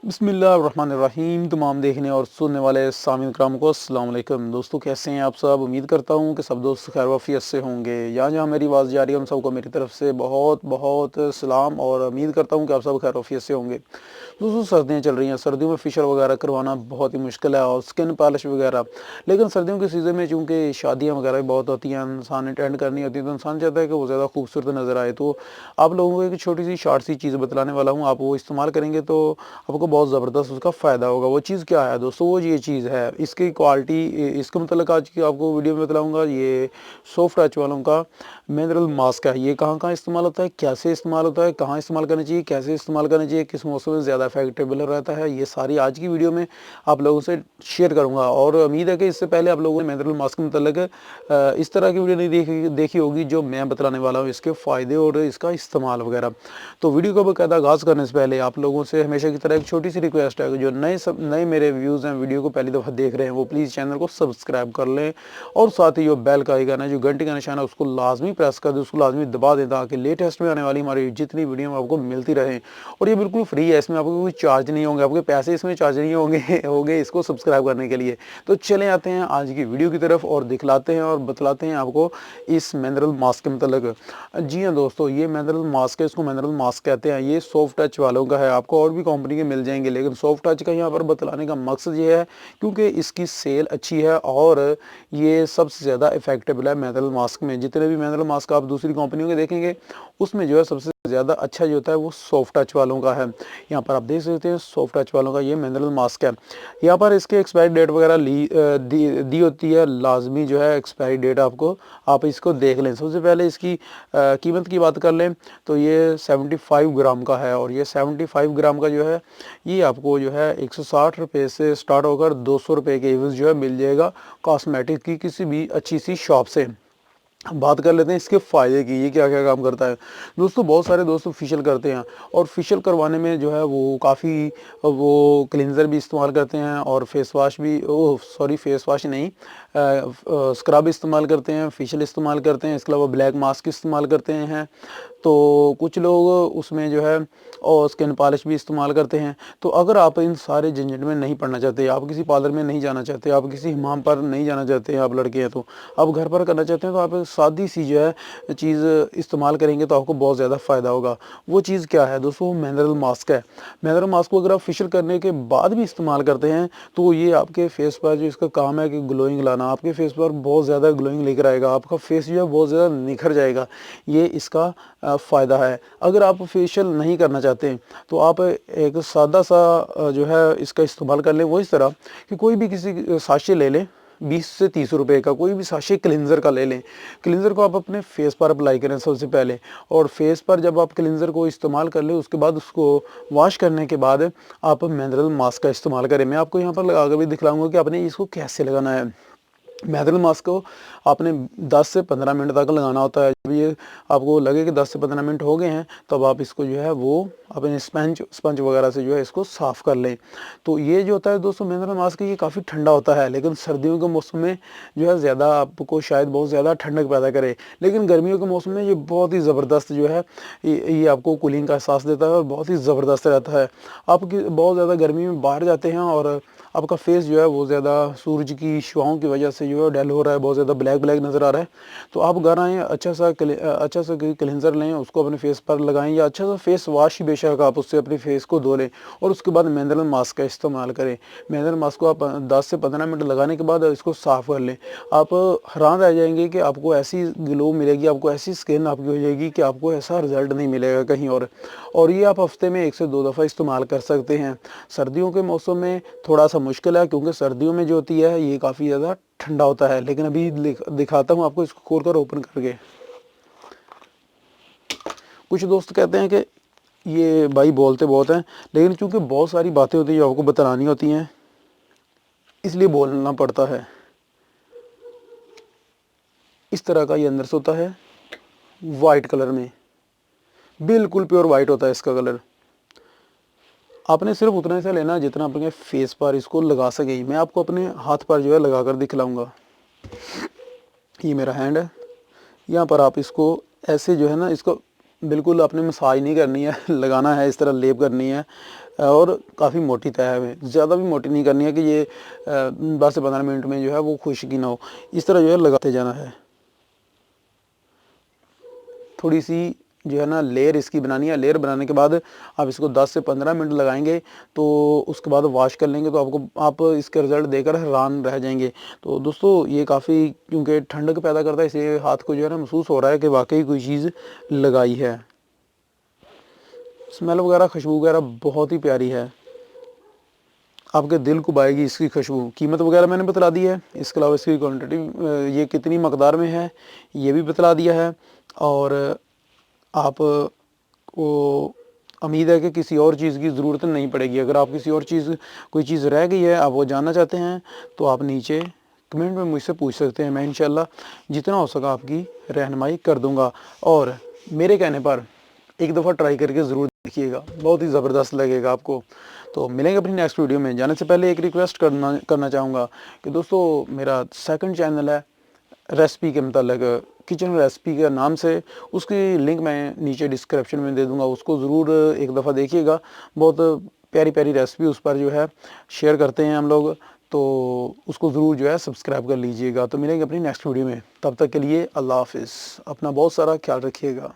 बिस्मिल्लाहिर्रहमानिर्रहीम। तमाम देखने और सुनने वाले सामीन कराम को अस्सलाम वालेकुम। दोस्तों, कैसे हैं आप सब? उम्मीद करता हूं कि सब दोस्त खैर वफ़ियत से होंगे। जहाँ जहाँ मेरी आवाज़ जा रही है उन सबको मेरी तरफ से बहुत बहुत सलाम और उम्मीद करता हूं कि आप सब खैर वफ़ियत से होंगे। दोस्तों, सर्दियाँ चल रही हैं, सर्दियों में फेशियल वगैरह करवाना बहुत ही मुश्किल है और स्किन पॉलिश वगैरह। लेकिन सर्दियों के सीज़न में चूँकि शादियाँ वगैरह भी बहुत होती हैं, इंसान अटेंड करनी होती है, तो इंसान चाहता है कि वो ज़्यादा खूबसूरत नज़र आए। तो आप लोगों को एक छोटी-सी शॉर्ट सी चीज़ बतलाने वाला हूँ, आप वो इस्तेमाल करेंगे तो आपको बहुत ज़बरदस्त उसका फ़ायदा होगा। वो चीज़ क्या है दोस्तों? वो ये चीज़ है, इसकी क्वालिटी इसके मतलब आज की आपको वीडियो में बतलाऊँगा। ये सॉफ्ट टच वालों का मिनरल मास्क है। ये कहाँ-कहाँ इस्तेमाल होता है, कैसे इस्तेमाल होता है, कहाँ इस्तेमाल करना चाहिए, कैसे इस्तेमाल करना चाहिए, किस मौसम में ज़्यादा इफ़ेक्टेबल रहता है, ये सारी आज की वीडियो में आप लोगों से शेयर करूँगा। और उम्मीद है कि इससे पहले आप लोगों ने मिनरल मास्क के मतलब इस तरह की वीडियो नहीं देखी देखी होगी जो मैं बतलाने वाला हूँ, इसके फ़ायदे और इसका इस्तेमाल वगैरह। तो वीडियो को बाकायदा आगाज़ करने से पहले आप लोगों से हमेशा की तरह एक छोटी सी रिक्वेस्ट है कि जो नए मेरे व्यूज़ हैं, वीडियो को पहली दफ़ा देख रहे हैं, वो प्लीज़ चैनल को सब्सक्राइब कर लें और साथ ही जो बेल का आइकन है, जो घंटी का निशान है, उसको लाजमी प्रेस कर दें, उसको लाजमी दबा दें ताकि लेटेस्ट में आने वाली हमारी जितनी वीडियो आपको मिलती रहें। और ये बिल्कुल फ्री है, इसमें आपको कोई चार्ज नहीं होंगे, आपके पैसे इसमें चार्ज नहीं होंगे होंगे इसको सब्सक्राइब करने के लिए। तो चले आते हैं आज की वीडियो की तरफ और दिखलाते हैं और बतलाते हैं आपको इस मिनरल मास्क के मतलब। जी हाँ दोस्तों, ये मिनरल मास्क है, इसको मिनरल मास्क कहते हैं। ये सॉफ्ट टच वालों का है, आपको और भी कंपनी के मिल जाएंगे, लेकिन सॉफ्ट टच का यहाँ पर बतलाने का मकसद ये है क्योंकि इसकी सेल अच्छी है और ये सबसे ज़्यादा इफेक्टेबल है मिनरल मास्क में। जितने भी मिनरल मास्क आप दूसरी कंपनियों के देखेंगे, उसमें जो है सबसे ज़्यादा अच्छा जो होता है वो सॉफ्ट टच वालों का है। यहाँ पर आप देख सकते हैं सॉफ्ट टच वालों का ये मिनरल मास्क है। यहाँ पर इसके एक्सपायरी डेट वगैरह दी होती है, लाजमी जो है एक्सपायरी डेट आपको आप इसको देख लें। सबसे पहले इसकी कीमत की बात कर लें तो ये 75 ग्राम का है और ये 75 ग्राम का जो है ये आपको जो है 160 रुपये से स्टार्ट होकर 200 रुपये के एवज जो है मिल जाएगा कॉस्मेटिक की किसी भी अच्छी सी शॉप से। हम बात कर लेते हैं इसके फ़ायदे की, ये क्या क्या काम करता है। दोस्तों, बहुत सारे दोस्त फेशियल करते हैं और फेशियल करवाने में जो है वो काफ़ी वो क्लींजर भी इस्तेमाल करते हैं और फेस वाश भी, ओह सॉरी, फेस वाश नहीं, स्क्रब इस्तेमाल करते हैं, फेशियल इस्तेमाल करते हैं, इसके अलावा ब्लैक मास्क इस्तेमाल करते हैं। तो कुछ लोग उसमें जो है और स्किन पॉलिश भी इस्तेमाल करते हैं। तो अगर आप इन सारे झंझट में नहीं पड़ना चाहते, आप किसी पार्लर में नहीं जाना चाहते, आप किसी हमाम पर नहीं जाना चाहते, आप लड़के हैं तो आप घर पर करना चाहते हैं, तो आप सादी सी जो है चीज़ इस्तेमाल करेंगे तो आपको बहुत ज़्यादा फ़ायदा होगा। वो चीज़ क्या है दोस्तों? वो मिनरल मास्क है। मिनरल मास्क को अगर आप फेशियल करने के बाद भी इस्तेमाल करते हैं तो ये आपके फेस पर जो इसका काम है कि ग्लोइंग लाना, आपके फेस पर बहुत ज़्यादा ग्लोइंग लेकर आएगा, आपका फेस जो है बहुत ज़्यादा निखर जाएगा। ये इसका फ़ायदा है। अगर आप फेशियल नहीं करना चाहते तो आप एक सादा सा जो है इसका इस्तेमाल कर लें। वो इस तरह कि कोई भी किसी साशे ले लें, 20 से 30 रुपए का कोई भी साशे क्लींजर का ले लें। क्लींजर को आप अपने फेस पर अप्लाई करें सबसे पहले, और फेस पर जब आप क्लींजर को इस्तेमाल कर लें उसके बाद उसको वॉश करने के बाद आप मिनरल मास्क का इस्तेमाल करें। मैं आपको यहाँ पर लगा कर भी दिखलाऊंगा कि आपने इसको कैसे लगाना है। मिनरल मास्क को आपने 10 से 15 मिनट तक लगाना होता है। जब ये आपको लगे कि 10 से 15 मिनट हो गए हैं, तब आप इसको जो है वो अपने स्पंज वगैरह से जो है इसको साफ़ कर लें। तो ये जो होता है दोस्तों मिनरल मास्क, ये काफ़ी ठंडा होता है, लेकिन सर्दियों के मौसम में जो है ज़्यादा आपको शायद बहुत ज़्यादा ठंडक पैदा करे। लेकिन गर्मियों के मौसम में ये बहुत ही ज़बरदस्त जो है ये आपको कूलिंग का एहसास देता है और बहुत ही ज़बरदस्त रहता है। आप बहुत ज़्यादा गर्मी में बाहर जाते हैं और आपका फेस जो है वो ज़्यादा सूरज की शुआओं की वजह से जो है डल हो रहा है, बहुत ज़्यादा ब्लैक ब्लैक नज़र आ रहा है, तो आप घर आएँ, अच्छा सा कोई क्लींजर लें, उसको अपने फेस पर लगाएं, या अच्छा सा फेस वॉश ही बेशक आप उससे अपने फेस को धो लें और उसके बाद मिनरल मास्क का इस्तेमाल करें। मिनरल मास्क को आप 10 से 15 मिनट लगाने के बाद इसको साफ़ कर लें। आप हैरान रह जाएंगे कि आपको ऐसी ग्लो मिलेगी, आपको ऐसी स्किन आपकी हो जाएगी कि आपको ऐसा रिजल्ट नहीं मिलेगा कहीं और ये आप हफ्ते में 1 से 2 दफ़ा इस्तेमाल कर सकते हैं। सर्दियों के मौसम में थोड़ा सा मुश्किल है क्योंकि सर्दियों में जो होती है ये काफ़ी ज़्यादा ठंडा होता है, लेकिन अभी दिखाता हूँ आपको इसको खोल कर ओपन करके। कुछ दोस्त कहते हैं कि ये भाई बोलते बहुत हैं, लेकिन चूंकि बहुत सारी बातें होती हैं जो आपको बतानी होती हैं, इसलिए बोलना पड़ता है। इस तरह का ये अंदर से होता है, वाइट कलर में, बिल्कुल प्योर वाइट होता है इसका कलर। आपने सिर्फ उतना सा लेना जितना अपने फेस पर इसको लगा सके। मैं आपको अपने हाथ पर जो है लगा कर दिखलाऊंगा। ये मेरा हैंड है, यहाँ पर आप इसको ऐसे जो है ना, इसको बिल्कुल आपने मसाज नहीं करनी है लगाना है, इस तरह लेप करनी है। और काफ़ी मोटी तय है, हमें ज़्यादा भी मोटी नहीं करनी है कि ये 10 से 15 मिनट में जो है वो खुश्की ना हो। इस तरह जो है लगाते जाना है। थोड़ी सी जो है ना लेयर इसकी बनानी है। लेयर बनाने के बाद आप इसको 10 से 15 मिनट लगाएंगे, तो उसके बाद वॉश कर लेंगे तो आप इसके रिज़ल्ट देखकर हैरान रह जाएंगे। तो दोस्तों ये काफ़ी, क्योंकि ठंडक पैदा करता है, इसलिए हाथ को जो है ना महसूस हो रहा है कि वाकई कोई चीज़ लगाई है। स्मेल वगैरह, खुशबू वगैरह बहुत ही प्यारी है, आपके दिल को भाएगी इसकी खुशबू। कीमत वगैरह मैंने बतला दी है, इसके अलावा इसकी क्वांटिटी ये कितनी मकदार में है ये भी बतला दिया है। और आप को उम्मीद है कि किसी और चीज़ की ज़रूरत नहीं पड़ेगी। अगर आप किसी और चीज़, कोई चीज़ रह गई है, आप वो जानना चाहते हैं, तो आप नीचे कमेंट में मुझसे पूछ सकते हैं। मैं इंशाल्लाह जितना हो सका आपकी रहनुमाई कर दूंगा। और मेरे कहने पर एक दफ़ा ट्राई करके ज़रूर देखिएगा, बहुत ही ज़बरदस्त लगेगा आपको। तो मिलेंगे अपनी नेक्स्ट वीडियो में। जाने से पहले एक रिक्वेस्ट करना चाहूँगा कि दोस्तों मेरा सेकंड चैनल है रेसिपी के मतलब किचन रेसिपी के नाम से, उसकी लिंक मैं नीचे डिस्क्रिप्शन में दे दूंगा, उसको ज़रूर एक दफ़ा देखिएगा। बहुत प्यारी प्यारी रेसिपी उस पर जो है शेयर करते हैं हम लोग, तो उसको ज़रूर जो है सब्सक्राइब कर लीजिएगा। तो मिलेंगे अपनी नेक्स्ट वीडियो में, तब तक के लिए अल्लाह हाफिज़। अपना बहुत सारा ख्याल रखिएगा।